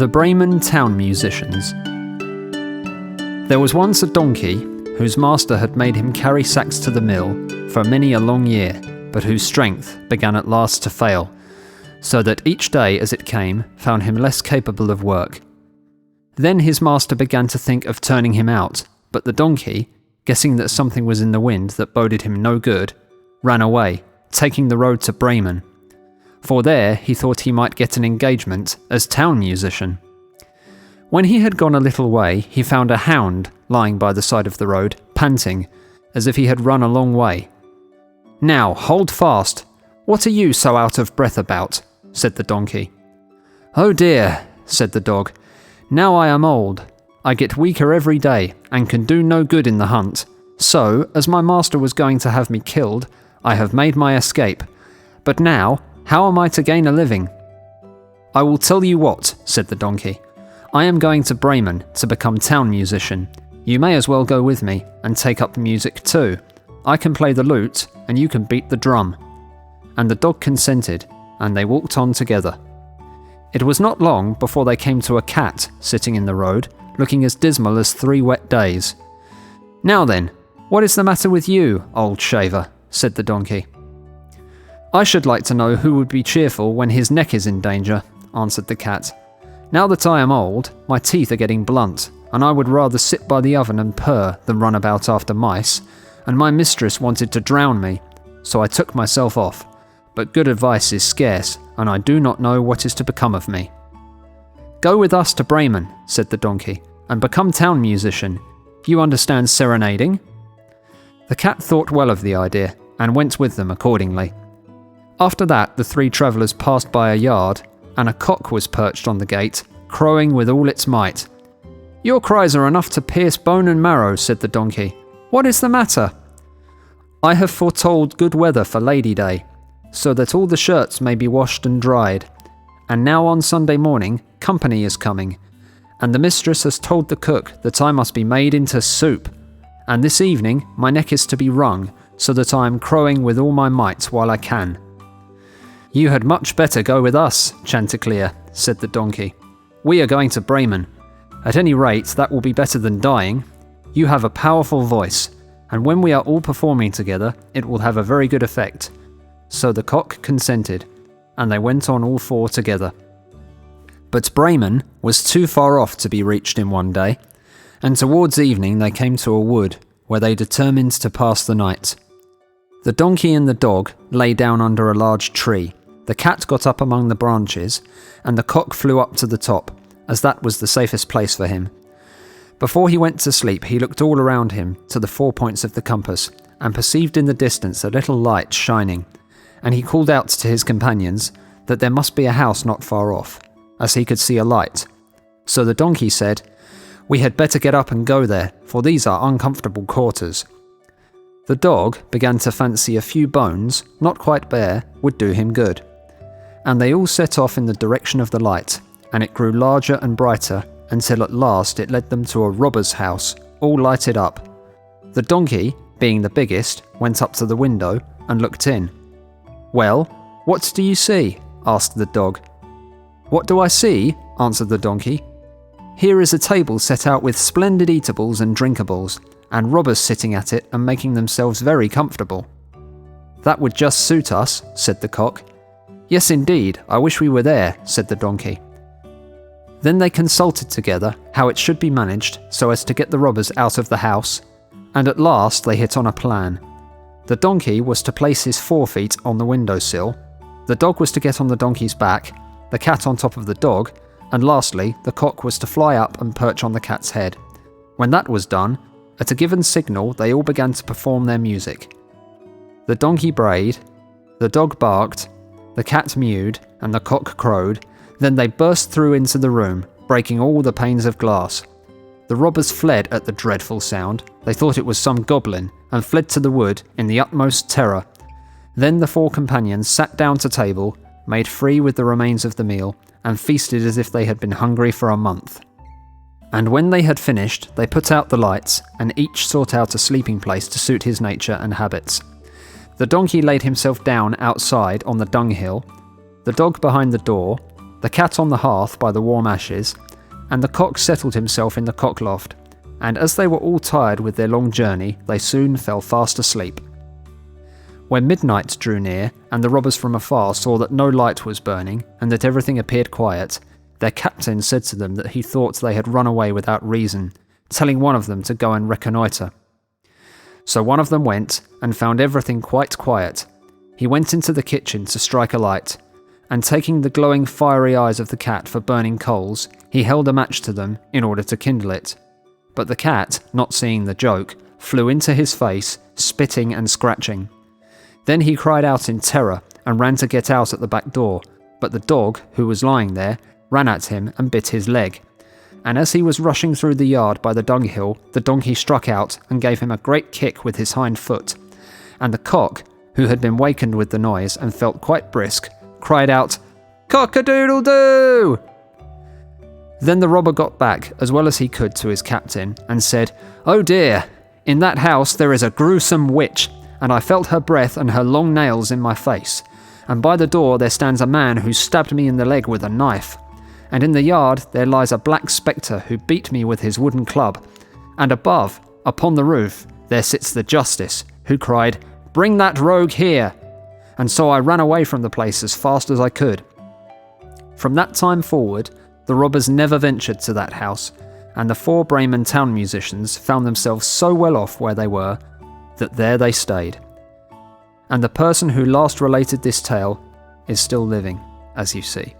The Bremen Town Musicians. There was once a donkey whose master had made him carry sacks to the mill for many a long year, but whose strength began at last to fail, so that each day as it came found him less capable of work. Then his master began to think of turning him out, but the donkey, guessing that something was in the wind that boded him no good, ran away, taking the road to Bremen. For there he thought he might get an engagement as town musician. When he had gone a little way, he found a hound lying by the side of the road, panting, as if he had run a long way. "Now, hold fast. What are you so out of breath about?" said the donkey. "Oh dear," said the dog. "Now I am old. I get weaker every day, and can do no good in the hunt. So, as my master was going to have me killed, I have made my escape. But now, how am I to gain a living?" "I will tell you what," said the donkey. "I am going to Bremen to become town musician. You may as well go with me and take up music too. I can play the lute and you can beat the drum." And the dog consented, and they walked on together. It was not long before they came to a cat sitting in the road, looking as dismal as 3 wet days. "Now then, what is the matter with you, old shaver?" said the donkey. "I should like to know who would be cheerful when his neck is in danger," answered the cat. "Now that I am old, my teeth are getting blunt, and I would rather sit by the oven and purr than run about after mice, and my mistress wanted to drown me, so I took myself off. But good advice is scarce, and I do not know what is to become of me." "Go with us to Bremen," said the donkey, "and become town musician. You understand serenading?" The cat thought well of the idea, and went with them accordingly. After that, the 3 travellers passed by a yard, and a cock was perched on the gate, crowing with all its might. "Your cries are enough to pierce bone and marrow," said the donkey. "What is the matter?" "I have foretold good weather for Lady Day, so that all the shirts may be washed and dried. And now on Sunday morning, company is coming, and the mistress has told the cook that I must be made into soup. And this evening my neck is to be wrung, so that I am crowing with all my might while I can." "You had much better go with us, Chanticleer," said the donkey. "We are going to Bremen. At any rate, that will be better than dying. You have a powerful voice, and when we are all performing together, it will have a very good effect." So the cock consented, and they went on all 4 together. But Bremen was too far off to be reached in one day, and towards evening they came to a wood, where they determined to pass the night. The donkey and the dog lay down under a large tree. The cat got up among the branches, and the cock flew up to the top, as that was the safest place for him. Before he went to sleep, he looked all around him to the 4 points of the compass, and perceived in the distance a little light shining, and he called out to his companions that there must be a house not far off, as he could see a light. So the donkey said, "We had better get up and go there, for these are uncomfortable quarters." The dog began to fancy a few bones, not quite bare, would do him good. And they all set off in the direction of the light, and it grew larger and brighter, until at last it led them to a robber's house, all lighted up. The donkey, being the biggest, went up to the window and looked in. "Well, what do you see?" asked the dog. "What do I see?" answered the donkey. "Here is a table set out with splendid eatables and drinkables, and robbers sitting at it and making themselves very comfortable." "That would just suit us," said the cock. "Yes, indeed, I wish we were there," said the donkey. Then they consulted together how it should be managed so as to get the robbers out of the house, and at last they hit on a plan. The donkey was to place his 4 feet on the windowsill, the dog was to get on the donkey's back, the cat on top of the dog, and lastly, the cock was to fly up and perch on the cat's head. When that was done, at a given signal they all began to perform their music. The donkey brayed, the dog barked, the cat mewed, and the cock crowed. Then they burst through into the room, breaking all the panes of glass. The robbers fled at the dreadful sound. They thought it was some goblin, and fled to the wood in the utmost terror. Then the 4 companions sat down to table, made free with the remains of the meal, and feasted as if they had been hungry for a month. And when they had finished, they put out the lights, and each sought out a sleeping place to suit his nature and habits. The donkey laid himself down outside on the dunghill, the dog behind the door, the cat on the hearth by the warm ashes, and the cock settled himself in the cock loft, and as they were all tired with their long journey, they soon fell fast asleep. When midnight drew near, and the robbers from afar saw that no light was burning, and that everything appeared quiet, their captain said to them that he thought they had run away without reason, telling one of them to go and reconnoitre. So one of them went, and found everything quite quiet. He went into the kitchen to strike a light, and taking the glowing fiery eyes of the cat for burning coals, he held a match to them in order to kindle it. But the cat, not seeing the joke, flew into his face, spitting and scratching. Then he cried out in terror and ran to get out at the back door, but the dog, who was lying there, ran at him and bit his leg. And as he was rushing through the yard by the dunghill, the donkey struck out and gave him a great kick with his hind foot. And the cock, who had been wakened with the noise and felt quite brisk, cried out, "Cock-a-doodle-doo!" Then the robber got back as well as he could to his captain and said, "Oh dear, in that house there is a gruesome witch, and I felt her breath and her long nails in my face. And by the door there stands a man who stabbed me in the leg with a knife. And in the yard there lies a black spectre who beat me with his wooden club. And above, upon the roof, there sits the justice, who cried, 'Bring that rogue here!' And so I ran away from the place as fast as I could." From that time forward, the robbers never ventured to that house, and the 4 Bremen town musicians found themselves so well off where they were, that there they stayed. And the person who last related this tale is still living, as you see.